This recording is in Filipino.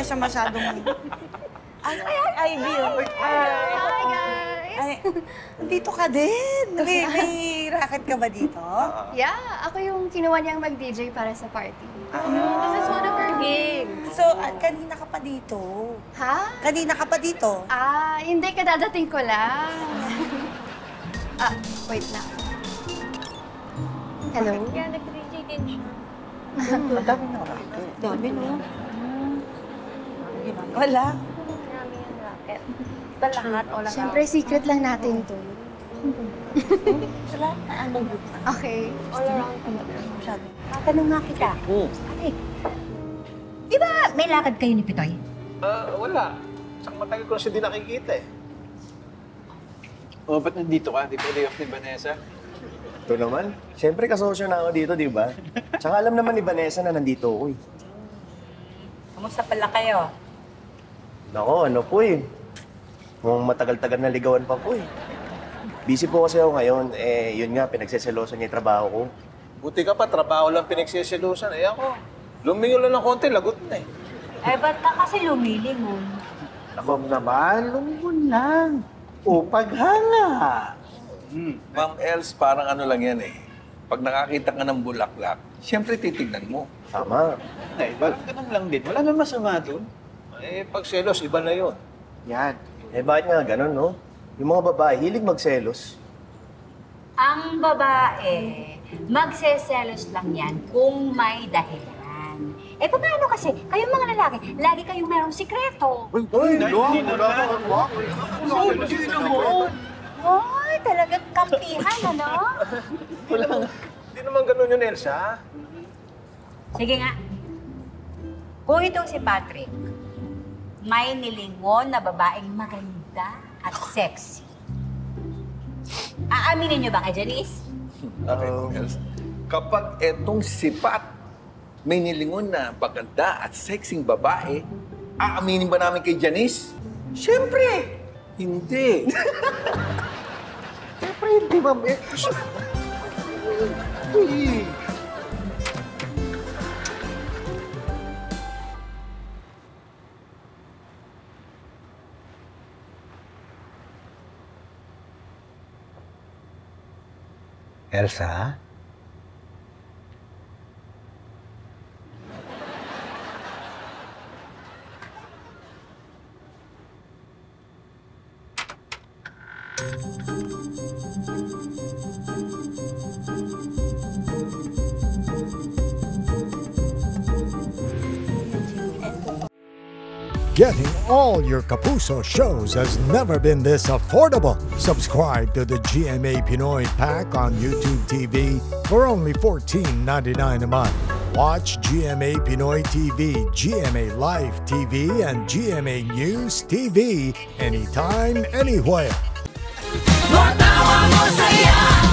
siya masyadong... Ay, Bill. Hi, guys! Ay, dito ka din. May racket ka ba dito? Yeah, ako yung kinuha niyang mag-DJ para sa party. This is one of her gigs. So, kanina ka pa dito? Ha? Kanina ka pa dito? Hindi, kadadating ko lang. Wait lang. Hello? Yeah, nag-DJ din siya. Madami na ako ito. Dami, no? Wala. Marami yung racket. Ba lahat o lang? Siyempre, secret lang natin to. Wala na ano. Okay. All around ka ba? Masyado. Tatanong nga kita. Ate, di ba may lakad kayo ni Pitoy? Wala. Saka matagal ko na siya di nakikita eh. Oh, ba't nandito ka? Di ba day off ni Vanessa? Ito naman. Siyempre, kasosyo na ako dito, di ba? Tsaka alam naman ni Vanessa na nandito ako eh. Kamusta pala kayo? Nako, ano po eh. Kung matagal-tagal na ligawan pa po eh. Busy po kasi ako ngayon. Yun nga, pinagseselosan niya yung trabaho ko. Buti ka pa, trabaho lang pinagsiselusan. Eh ako, lumingon lang ng konti, lagot na eh. Ba't ka kasi lumilingon? Ako naman, lumingon lang. O, paghanga. Ma'am Els, parang ano lang yan eh. Pag nakakita ka ng bulaklak, siyempre titignan mo. Tama. Ay, ganun lang din. Wala nang masama doon. Eh, pag selos, iba na yun. Yan. Bakit nga ganun, no? Yung mga babae, hilig magselos. Ang babae, magseselos lang yan kung may dahilan. Paano kasi? Kayong mga lalaki, lagi kayong merong sikreto. Ay, talagang kampihan, ano? Hindi naman ganun yun, Elsa. Sige nga. Kung itong si Patrick, may nilingon na babaeng maganda at sexy. Aaminin niyo ba kay Janice? Okay, Els. Kapag etong sipat, may nilingon na maganda at sexing babae, aaminin ba namin kay Janice? Siyempre! Hindi. Siyempre, hindi, ma'am. Elsa? Getting all your Kapuso shows has never been this affordable. Subscribe to the GMA Pinoy Pack on YouTube TV for only $14.99 a month. Watch GMA Pinoy TV, GMA Live TV, and GMA News TV anytime, anywhere. Matawa mo saya!